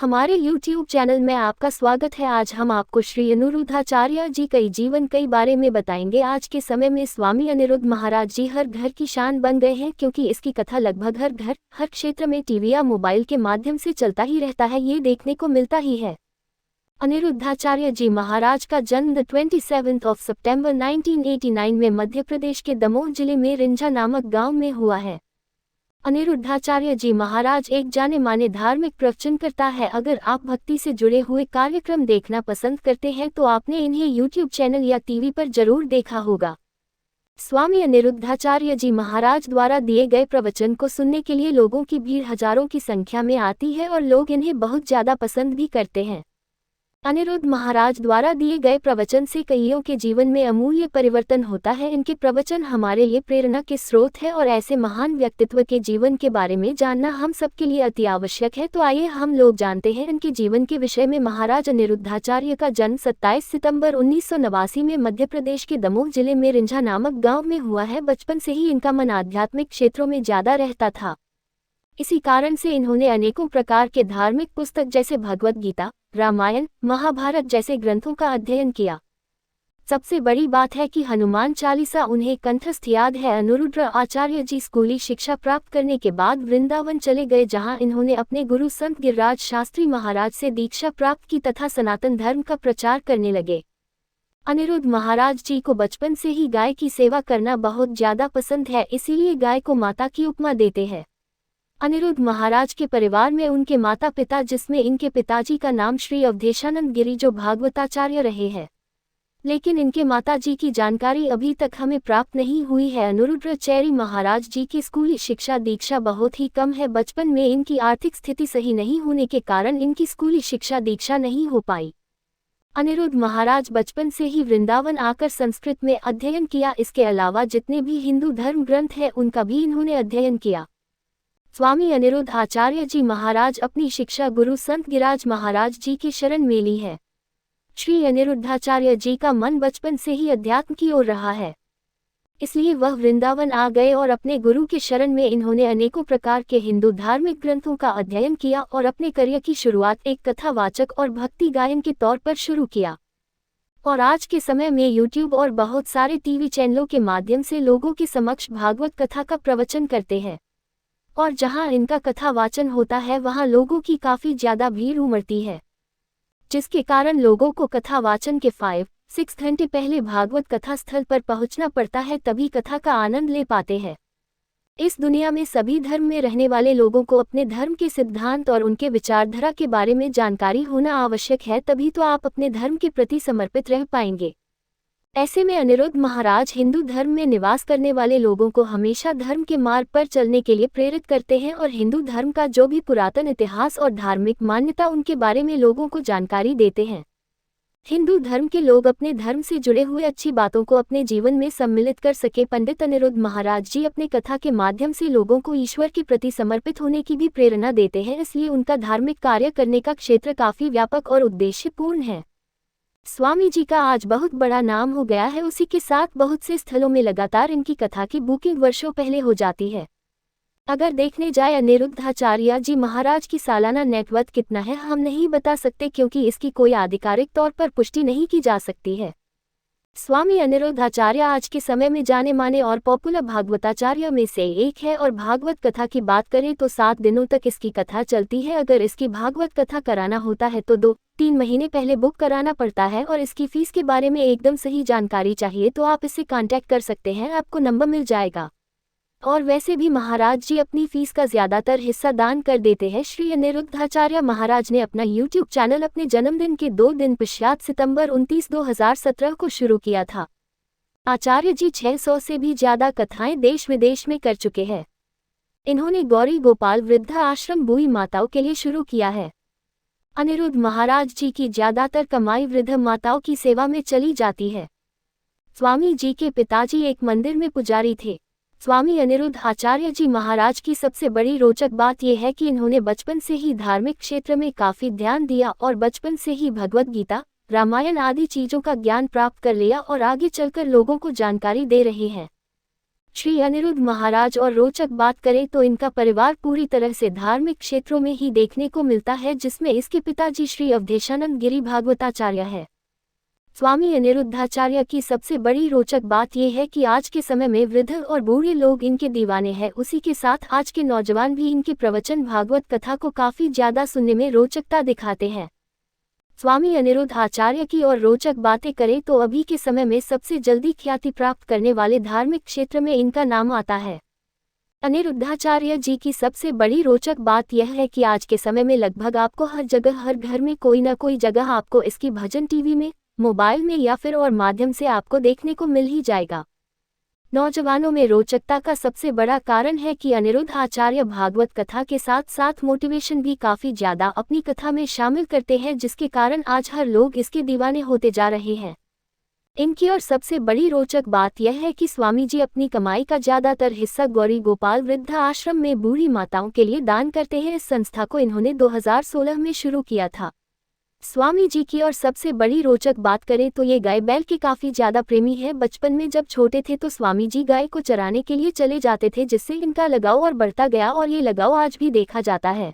हमारे YouTube channel में आपका स्वागत है। आज हम आपको श्री अनिरुद्धाचार्य जी कई जीवन कई बारे में बताएंगे। आज के समय में स्वामी अनिरुद्ध महाराज जी हर घर की शान बन गए हैं, क्योंकि इसकी कथा लगभग हर घर हर क्षेत्र में टीवी या मोबाइल के माध्यम से चलता ही रहता है, ये देखने को मिलता ही है। अनिरुद्धाचार्य जी महाराज का जन्म 27 सितंबर 1989 में मध्य प्रदेश के दमोह जिले में रिंझा नामक गाँव में हुआ है। अनिरुद्धाचार्य जी महाराज एक जाने माने धार्मिक प्रवचनकर्ता है। अगर आप भक्ति से जुड़े हुए कार्यक्रम देखना पसंद करते हैं तो आपने इन्हें YouTube चैनल या टीवी पर जरूर देखा होगा। स्वामी अनिरुद्धाचार्य जी महाराज द्वारा दिए गए प्रवचन को सुनने के लिए लोगों की भीड़ हजारों की संख्या में आती है और लोग इन्हें बहुत ज़्यादा पसंद भी करते हैं। अनिरुद्ध महाराज द्वारा दिए गए प्रवचन से कईयों के जीवन में अमूल्य परिवर्तन होता है। इनके प्रवचन हमारे लिए प्रेरणा के स्रोत है और ऐसे महान व्यक्तित्व के जीवन के बारे में जानना हम सबके लिए अति आवश्यक है। तो आइए हम लोग जानते हैं इनके जीवन के विषय में। महाराज अनिरुद्धाचार्य का जन्म 27 सितंबर 1989 में मध्य प्रदेश के दमोह जिले में रिंझा नामक गाँव में हुआ है। बचपन से ही इनका मन आध्यात्मिक क्षेत्रों में ज्यादा रहता था। इसी कारण से इन्होंने अनेकों प्रकार के धार्मिक पुस्तक जैसे भगवद गीता, रामायण, महाभारत जैसे ग्रंथों का अध्ययन किया। सबसे बड़ी बात है कि हनुमान चालीसा उन्हें कंठस्थ याद है। अनिरुद्ध आचार्य जी स्कूली शिक्षा प्राप्त करने के बाद वृंदावन चले गए, जहां इन्होंने अपने गुरु संत गिरिराज शास्त्री महाराज से दीक्षा प्राप्त की तथा सनातन धर्म का प्रचार करने लगे। अनिरुद्ध महाराज जी को बचपन से ही गाय की सेवा करना बहुत ज्यादा पसंद है, इसीलिए गाय को माता की उपमा देते हैं। अनिरुद्ध महाराज के परिवार में उनके माता पिता, जिसमें इनके पिताजी का नाम श्री अवधेशानंद गिरी जो भागवताचार्य रहे हैं, लेकिन इनके माताजी की जानकारी अभी तक हमें प्राप्त नहीं हुई है। अनिरुद्धाचार्य महाराज जी की स्कूली शिक्षा दीक्षा बहुत ही कम है। बचपन में इनकी आर्थिक स्थिति सही नहीं होने के कारण इनकी स्कूली शिक्षा दीक्षा नहीं हो पाई। अनिरुद्ध महाराज बचपन से ही वृंदावन आकर संस्कृत में अध्ययन किया। इसके अलावा जितने भी हिंदू धर्म ग्रंथ हैं उनका भी इन्होंने अध्ययन किया। स्वामी अनिरुद्ध आचार्य जी महाराज अपनी शिक्षा गुरु संत गिरिराज महाराज जी की शरण में ली है। श्री अनिरुद्धाचार्य जी का मन बचपन से ही अध्यात्म की ओर रहा है, इसलिए वह वृंदावन आ गए और अपने गुरु के शरण में इन्होंने अनेकों प्रकार के हिंदू धार्मिक ग्रंथों का अध्ययन किया और अपने करियर की शुरुआत एक कथावाचक और भक्ति गायन के तौर पर शुरू किया। और आज के समय में YouTube और बहुत सारे टीवी चैनलों के माध्यम से लोगों के समक्ष भागवत कथा का प्रवचन करते हैं, और जहां इनका कथा वाचन होता है वहां लोगों की काफी ज्यादा भीड़ उमड़ती है, जिसके कारण लोगों को कथा वाचन के 5-6 घंटे पहले भागवत कथा स्थल पर पहुंचना पड़ता है, तभी कथा का आनंद ले पाते हैं। इस दुनिया में सभी धर्म में रहने वाले लोगों को अपने धर्म के सिद्धांत और उनके विचारधारा के बारे में जानकारी होना आवश्यक है, तभी तो आप अपने धर्म के प्रति समर्पित रह पाएंगे। ऐसे में अनिरुद्ध महाराज हिंदू धर्म में निवास करने वाले लोगों को हमेशा धर्म के मार्ग पर चलने के लिए प्रेरित करते हैं और हिंदू धर्म का जो भी पुरातन इतिहास और धार्मिक मान्यता उनके बारे में लोगों को जानकारी देते हैं। हिंदू धर्म के लोग अपने धर्म से जुड़े हुए अच्छी बातों को अपने जीवन में सम्मिलित कर सके। पंडित अनिरुद्ध महाराज जी अपने कथा के माध्यम से लोगों को ईश्वर के प्रति समर्पित होने की भी प्रेरणा देते हैं, इसलिए उनका धार्मिक कार्य करने का क्षेत्र काफी व्यापक और उद्देश्यपूर्ण है। स्वामी जी का आज बहुत बड़ा नाम हो गया है, उसी के साथ बहुत से स्थलों में लगातार इनकी कथा की बुकिंग वर्षों पहले हो जाती है। अगर देखने जाए अनिरुद्धाचार्य जी महाराज की सालाना नेटवर्थ कितना है हम नहीं बता सकते, क्योंकि इसकी कोई आधिकारिक तौर पर पुष्टि नहीं की जा सकती है। स्वामी अनिरुद्धाचार्य आज के समय में जाने माने और पॉपुलर भागवताचार्य में से एक है, और भागवत कथा की बात करें तो 7 दिनों तक इसकी कथा चलती है। अगर इसकी भागवत कथा कराना होता है तो 2-3 महीने पहले बुक कराना पड़ता है, और इसकी फीस के बारे में एकदम सही जानकारी चाहिए तो आप इससे कांटेक्ट कर सकते हैं, आपको नंबर मिल जाएगा। और वैसे भी महाराज जी अपनी फीस का ज्यादातर हिस्सा दान कर देते हैं। श्री अनिरुद्धाचार्य महाराज ने अपना YouTube चैनल अपने जन्मदिन के 2 दिन पश्चात सितंबर 29, 2017 को शुरू किया था। आचार्य जी 600 से भी ज्यादा कथाएं देश विदेश में कर चुके हैं। इन्होंने गौरी गोपाल वृद्धा आश्रम बूढ़ी माताओं के लिए शुरू किया है। अनिरुद्ध महाराज जी की ज्यादातर कमाई वृद्ध माताओं की सेवा में चली जाती है। स्वामी जी के पिताजी एक मंदिर में पुजारी थे। स्वामी अनिरुद्ध आचार्य जी महाराज की सबसे बड़ी रोचक बात यह है कि इन्होंने बचपन से ही धार्मिक क्षेत्र में काफी ध्यान दिया और बचपन से ही भगवद गीता, रामायण आदि चीजों का ज्ञान प्राप्त कर लिया और आगे चलकर लोगों को जानकारी दे रहे हैं। श्री अनिरुद्ध महाराज और रोचक बात करें तो इनका परिवार पूरी तरह से धार्मिक क्षेत्रों में ही देखने को मिलता है, जिसमें इसके पिताजी श्री अवधेशानंद गिरी भागवताचार्य है। स्वामी अनिरुद्धाचार्य की सबसे बड़ी रोचक बात यह है कि आज के समय में वृद्ध और बूढ़े लोग इनके दीवाने हैं। उसी के साथ आज के नौजवान भी इनके प्रवचन भागवत कथा को काफ़ी ज़्यादा सुनने में रोचकता दिखाते हैं। स्वामी अनिरुद्ध आचार्य की और रोचक बातें करें तो अभी के समय में सबसे जल्दी ख्याति प्राप्त करने वाले धार्मिक क्षेत्र में इनका नाम आता है। अनिरुद्धाचार्य जी की सबसे बड़ी रोचक बात यह है कि आज के समय में लगभग आपको हर जगह, हर घर में कोई न कोई जगह आपको इसकी भजन टीवी में, मोबाइल में या फिर और माध्यम से आपको देखने को मिल ही जाएगा। नौजवानों में रोचकता का सबसे बड़ा कारण है कि अनिरुद्ध आचार्य भागवत कथा के साथ साथ मोटिवेशन भी काफ़ी ज़्यादा अपनी कथा में शामिल करते हैं, जिसके कारण आज हर लोग इसके दीवाने होते जा रहे हैं। इनकी और सबसे बड़ी रोचक बात यह है कि स्वामी जी अपनी कमाई का ज़्यादातर हिस्सा गौरी गोपाल वृद्धा आश्रम में बूढ़ी माताओं के लिए दान करते हैं। इस संस्था को इन्होंने 2016 में शुरू किया था। स्वामी जी की और सबसे बड़ी रोचक बात करें तो ये गाय बैल के काफ़ी ज़्यादा प्रेमी है। बचपन में जब छोटे थे तो स्वामी जी गाय को चराने के लिए चले जाते थे, जिससे इनका लगाव और बढ़ता गया और ये लगाव आज भी देखा जाता है।